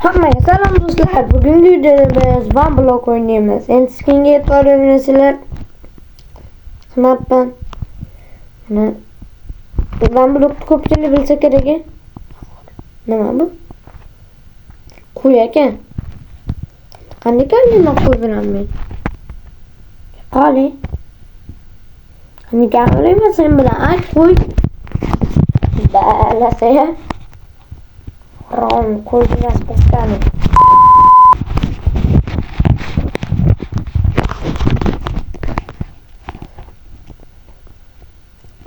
Hammaga salom do'stlar. Bugungi videoda biz One oynaymiz. Endi skinga e'tibor bersanglar, xizmatdan mana One ko'pchilik bilsa kerak. Nima bu? Qo'y ekan. Qanday kelgan qo'y bilan men? Qoli. Qanday gapirayman sen bilan? Ayt qo'y. Balasa. Rom qo'ydinas postani.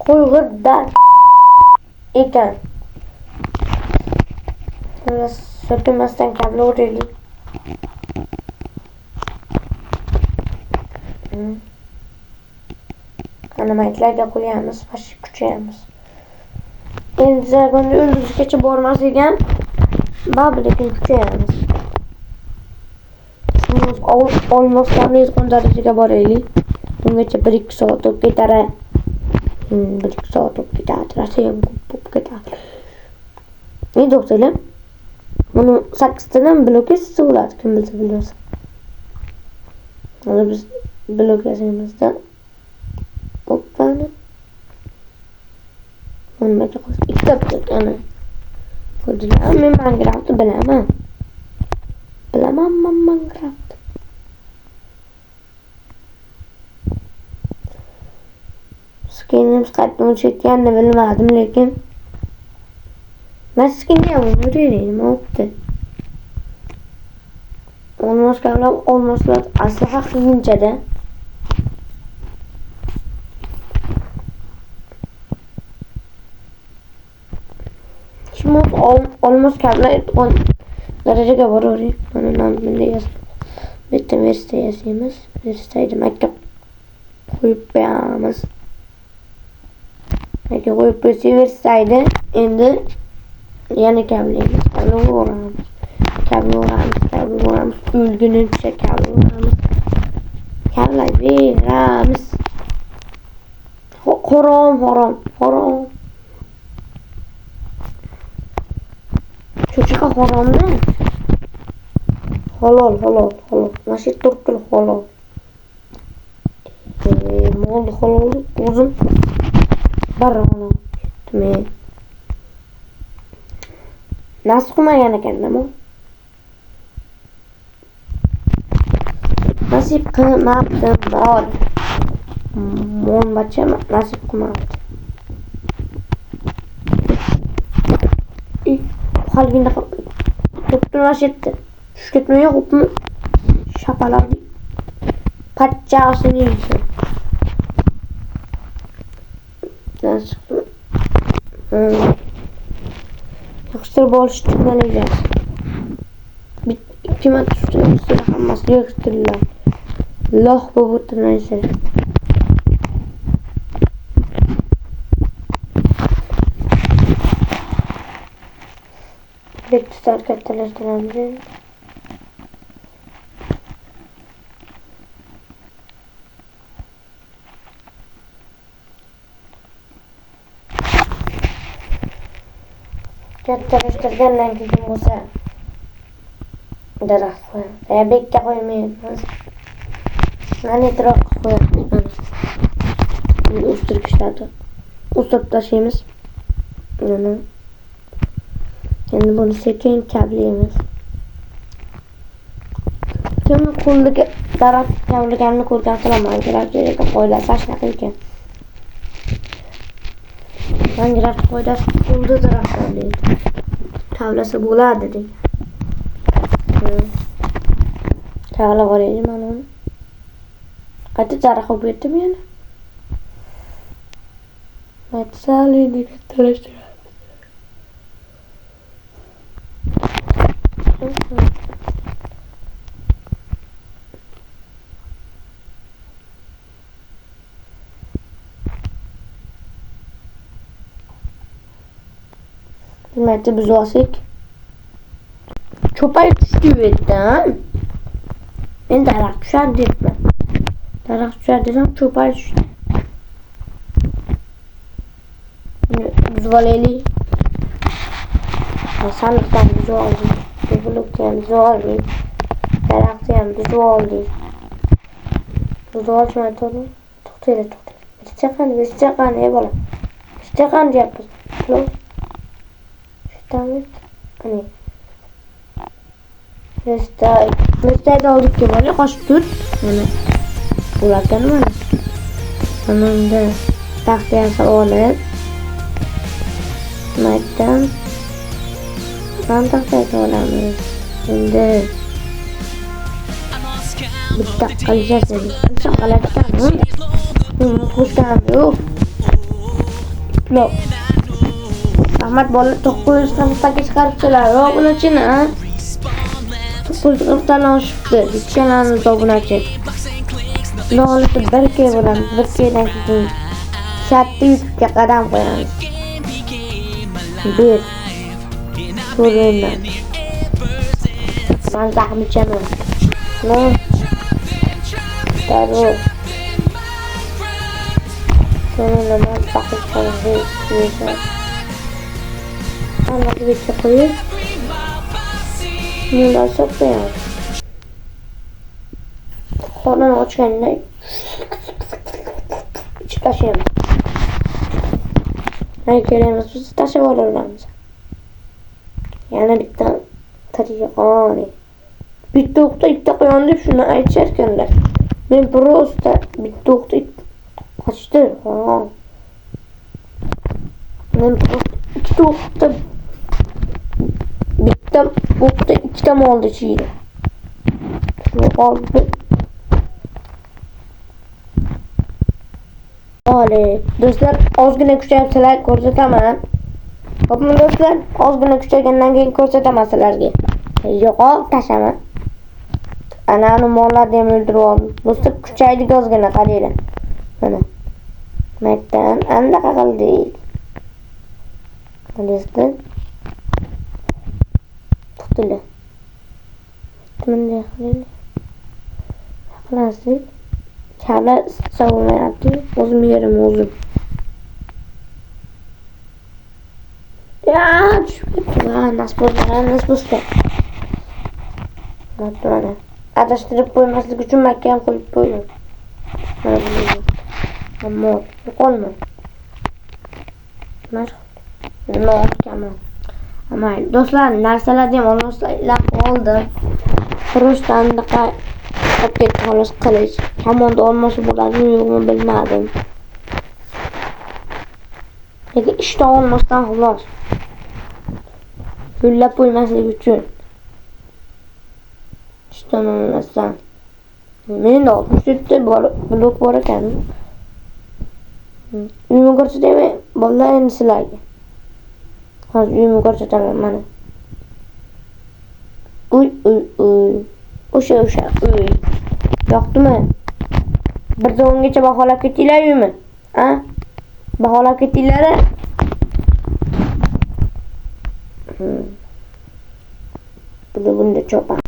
Qo'yg'irdan ekan. Biraz so'tmasdan kablo o'raylik. Qanamaytlarga qo'yamiz, fash kuchayamiz. Endi zagonda o'ldizgacha bormas ekan. Bab lekin kuchayamiz. Biz olmoslarni yetgan darajaga boraylik. Bungacha 1-2 soat o'tib ketadi. 1-2 soat o'tib ketadi. Rasayam ko'p ketadi. Ne doktorlar? Bunu 8 tadan blok etse bo'ladi, kim bilsa bilmasa. Mana biz blok yazamizda Oppani. Nimaga qo'yib ikkita blok ana. Ko'rdilar, men Minecraftni bilaman. Bilaman Minecraft. Skinimiz qayerdan o'chayotganini bilmadim, lekin maskinga ham o'raylik, bo'pti. Olmoslar asli haqinchada. Şimdi olmos kablar darajaga boraveraylik. Mana bunday yozib. Bitta versiya yasaymiz. Versiyada maktab qo'yib qo'yamiz. Maktab qo'yib versiyada endi yana kablaymiz. Kablo o'ramiz. O'lgunicha kablo o'ramiz. Kablayveramiz. Harom. Cho'chqa harommi? Halol. Mana turkul halol. Molni halol o'zim barona. Men nasib qilmagan ekan-da. Nasib qilmabdi, mol bacha nasib qilmabdi. Halgina to'pturashibdi. Tushib ketmay qo'pmi? Shapalar pachchasini yeydi. Yaxshirib olish tugalaylar. Ikki marta tushdi, hammasi yig'tirdilar. Loh bo'lib o'tirmaysiz. Tutar kattalashtiramiz. Kattalashtirgandan keyin bo'lsa daraxt qo'yamiz. Bekka qo'ymaymiz. Mana etrof qo'yamiz. O'stirgichlarni o'sib tashlaymiz. Mana endi buni sekin kablaymiz. Kim qo'lga daraxt kavlaganini ko'rgan qilaman. Kerak qo'ylar sashnaqa ekan. Minecraft qo'ydasi qo'lda daraxt kavlaydi. Kavlasa bo'ladi degan. Kavlab olaylik mana uni. Qayta daraxt olib ketdim yana. Matsalini kattalashtiramiz. Hizmeti biz olsak cho'pay tushdi yerdan. Men daraxt tushadi debman. Daraxt tushadi desam cho'pay tushdi. Buni buzib olaylik. Sandiqdan buzib oldim. blok ham buzib olmaydi. Daraxtni ham buzib oldi. Buzib olishmay to'g'ri. To'xtaydi. Bitta qani bola. Bitta qani deyapmiz. To'g'ri. Shtamit. Qani. Bitta oldik ki bola qo'shib tur. Mana. Ulardan mana. Ananda taxtga solib olib. Maydan. Taxtga solamiz. Endi bitta qilishasiz. Chaqalatdan. Xushdan yo'q. Yo'q. Ahmad bola 900 qanchaga chiqaribdilar. Yo'q, bunachini, ha? 900 dan oshibdi. Ikkalani to'g'nachi. Nolib bir key bo'lamiz. Bir keydan keyin katta yukka qadam qo'yamiz. Bir. Ko'ringlar. Men zahmichaman. No. Darvoz. Ko'ringlar, men zahmichaman. Ana bitta qo'yib. Munosib qo'yamiz. Qo'lni ochganda chiqashimiz. Hay kelamiz, biz tashlab olamiz. Yana bitta tariqoni. Bitta o'qda ikkita qo'yon deb shuni aytishar ekanlar. Men prosta bitta o'qda qochdi. Ha. Men ikkita o'qda ikkita molda chiydi. Oldi. Oley, do'stlar, ozgina kuchayibsalar ko'rsataman. Xo'pmi do'stlar, ozgina kuchaygandan keyin ko'rsataman sizlarga. Yo'q, tashaman. Ana uni mollarni ham o'ldirib oldim. Do'stlar, kuchaydi ozgina qaranglar. Mana. Maydan anaqa qildik. Do'stlar. Tutdilar. Bunday qilaylik. Qilasiz. Chala savunmayapti. O'zim yerim o'zim. Ya, nasib. Mana. Adashtirib qo'ymaslik uchun mahkam qo'yib qo'ydim. Ammo qolma. Nima kaman. Ammo do'stlar, narsalarni ham olmoqchilar oldim. Xurishdan daqa paket xolos qilish. Hamonda olmoqchi bo'ladimi yo'qmi bilmadim. Lekin ishdan olmasdan xolos. Yo'llab qo'ymaslik uchun. Ishdan olmasdan. Men 67 blok bor ekan. Uyimni ko'rsataymi? Bolalar endi sizlarga. Hozir uyimni ko'rsataman mana. Uy. O'sha uy. Yoqdimi? 1-10gacha baholab ketinglar uyimni. Ha? Baholab ketinglar. Bunda cho'pan.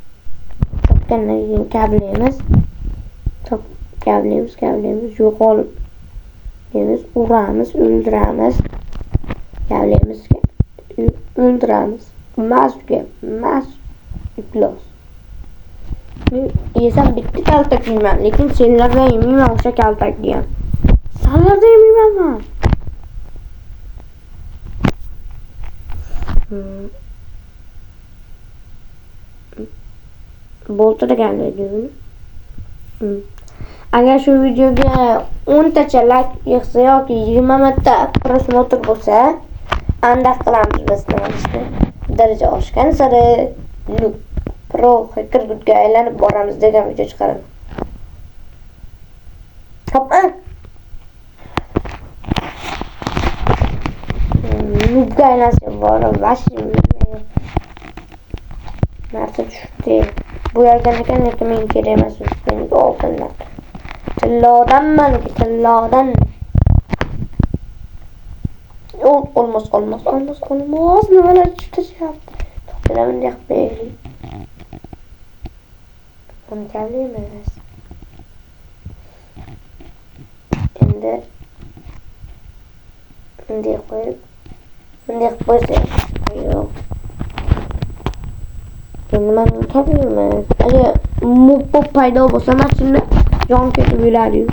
Chopgandan keyin kablaymiz. Kablaymiz, yo'qolib. Deymiz, uramiz, o'ldiramiz. Kablaymiz, o'ldiramiz. Mas iflos. Yesam bitta kaltak yeyman, lekin senlardan yemayman o'sha kaltakni ham. Senlardan yemayman. Bo'ltirganday deyman. Agar shu videoga 10 tacha like yig'sa yoki 20 marta prosmotr bo'lsa, andaq qilamiz biz nima deydi. Daraja oshgan sari pro hacker gutga aylanib boramiz degan video chiqaraman. Hoppa. Gutga aylansa boram, vashim. Narsa tushdi. Bu yerdan ekan lekin men kerak emas, menga oltinlar. Tillodan. Olmos. Nimalar chiqishyapti? To'xtaman deyapti. Buni kablaymiz. Endi bunday qo'yib, yo'q. Endi men topmayman. Agar mupop paydo bo'lsa, mashina jon ketib yuradi-yu.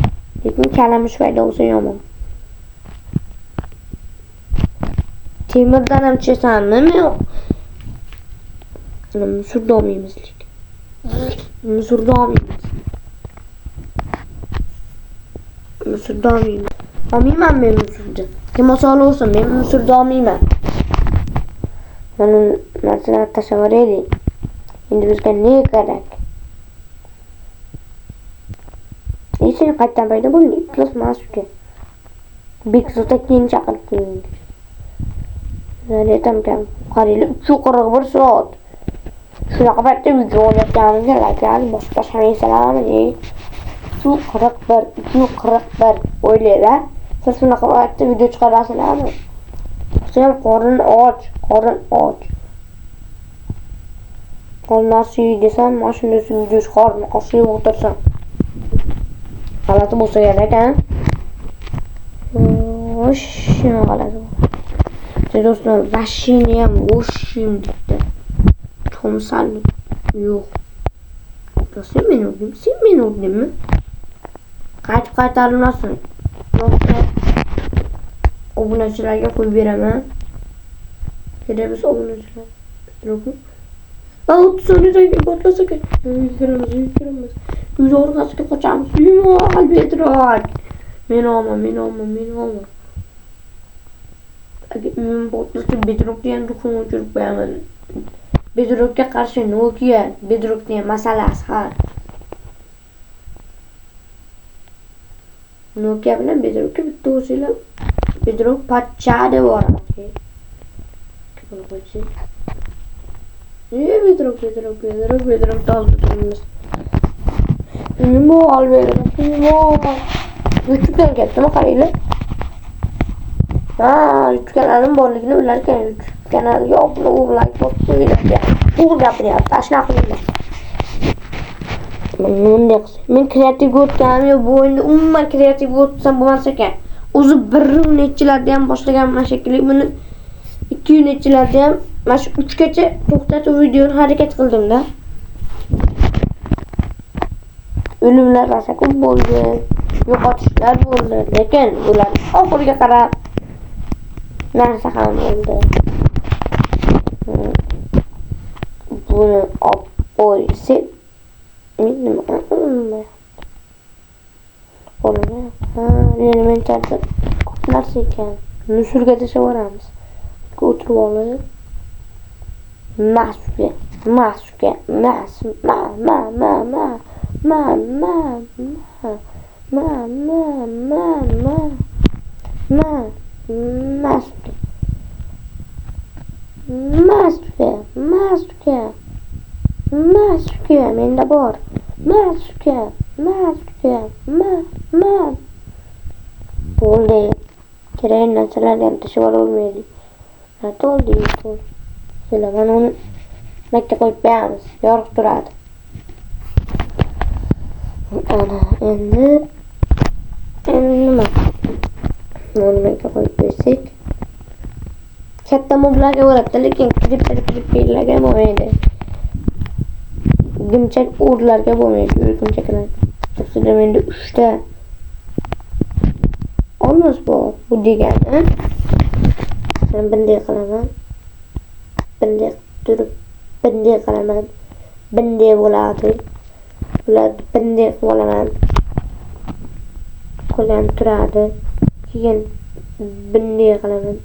Lekin kalamush paydo bo'lsa yomon. Temirdan ham chesanmi? Men musurda olmaymizlik. Musurda olmaymiz. Musurda olmaymiz. Olmayman men musurda. Kim olsa olsin, men musurda olmayman. Mana narsalar tasavvurlaylik. Endi bizga ne kerak? Nechun qayerdan paydo bo'ldi? Plus mas'ulga. Bekzodda keyin chaqirib qo'ying. Zaretam kam. Qaraylik 3:41 soat. Shunaqa paytda video olayotganimga laglar boshqa shaysalarmi? 3:41 o'ylaylar. Siz shunaqa paytda video chiqarasizlarmi? Sen qorin och. Qo'lnasi desam, mashinasi video chiqarib qo'shib o'tirsam. G'alati bo'lsa kerak-a? Shuna g'alati. Do'stlar, mashina ham o'shim debdi. Tomsal yo'q. Sen meni o'rdingmi? Qaytarilmasin. Yo'qsa obunachilarga qo'yib beraman. Kerak bo'lsa obunachilar. Yo'qmi? 30 soniyadagi botlasak, yuguramiz. Yuz orqasiga qochamiz. Albatroq. Men olma. Agar uyim botlasak, bedroqni ham duxum o'chirib qo'yaman. Bedroqqa qarshi Nokia, bedroqning masalasi har. Nokia bilan bedroqqa bitta o'singlar. Bedroq pachchada bor. Bedroq toldiramiz. Nima olmaydi? YouTube'dan ketdimi qaranglar. YouTube kanalim borligini ularga YouTube kanaliga obuna like bosib qo'yinglar. Bu gapiryapti, ashna qilinglar. Men kreativ o'tganim yo'q, bu endi umuman kreativ o'tsam bo'lmas ekan. O'zi 1 nechilarda ham boshlaganman shekilli. Buni 2 nechilarda ham mana shu 3 gacha to'xtatib videoni harakat qildim-da. O'limlar rosa ko'p bo'ldi, yo'qotishlar bo'ldi, lekin ular oxiriga qarab narsa ham bo'ldi. Buni olib qo'ysak, men nima qilmayman. Elementarda ko'p narsa ekan. Nusurga tashavoramiz. O'tirib olib. Mas'ulga. Mas'ulga. Menda bor. Bo'ldi. Kerak narsalarni ham tashlab olmaydi. To'ldi. Mana uni makka qo'yib qo'yamiz. Yorug' turadi. Ana endi nima? Buni makka qo'yib qo'ysak. Katta moblarga bo'ladi, lekin kliplarga bo'lmaydi. Gimchak o'rlarga bo'lmaydi, gimchaklar. Aslida menda 3 ta olmos bor. Bu degani men bunday qilaman. Bunday turib, bunday qilaman. Bunday bo'ladi. Ularni bunday qilaman. Qo'ldan turadi. Keyin bunday qilaman.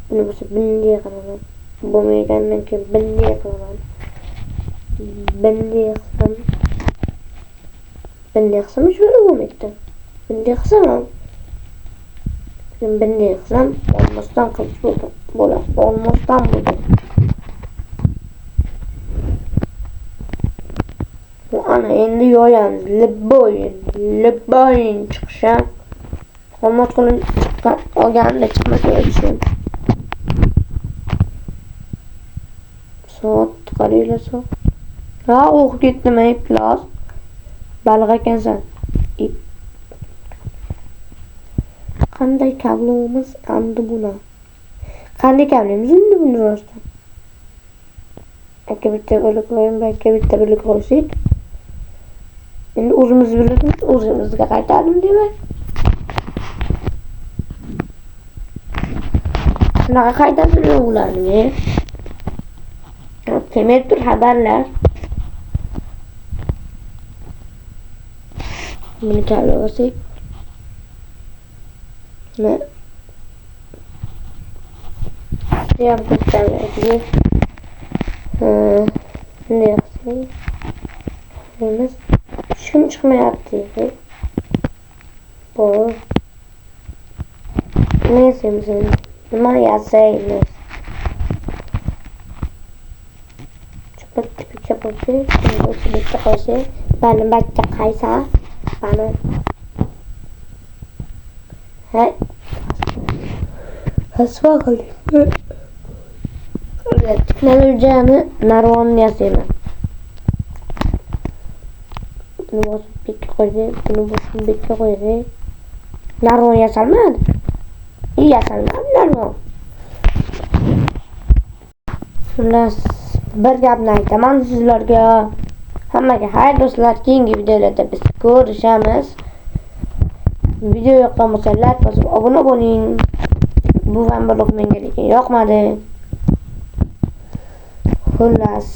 Buni bo'lsa bunday qilaman. Bo'lmagandan keyin bunday qilaman. Bunday qilsam shunday bo'lmaydi. Bunday qilsam bunday qilsam olmasdan qilib bo'ladi. Olmasdan bo'ladi. Bu ana endi yoyamiz. Libboyin chiqisham. Olmos qilib olganda chiqmasa o'tishim. Soat qaraylar soat. O'qib ketdimi plus. Baliq ekansan. Qanday kablovimiz endi buni? Qanday kablaymiz endi buni rostdan? Belki bitta bo'lib qo'ying, belki bitta bo'lib qo'ysak. Endi o'zimiz bilamiz, o'zimizga qaytardim demak. Shunaqa qaytadilar ularni. Kelib tur xabarlar. Buni kalib ne? Ya bu kalib. Ne yapsın? Neyimiz? Şum çıkmayaptı. Bu. Neyse bizim. Nima yazaymiz? Bitta qo'ysak, bitta qo'ysak, bani bitta qaysa, bani. Hey. Hasva qiling. Teknolojiyani narvon yasayman. Buni bosib bitta qo'ysak, buni bosib bitta qo'ysak. Narvon yasalmadi. Yasalmadi narvon. Xullas, bir gapni aytaman sizlarga. Hammaga xayr do'stlar, keyingi videolarda biz ko'rishamiz. Video yoqqan bo'lsa like bosib obuna bo'ling. Bu vlog menga lekin yoqmadi. Xullas,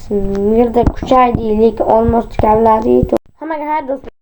yerda kuchaydi, lekin olmos kavladi. Hammaga xayr do'stlar.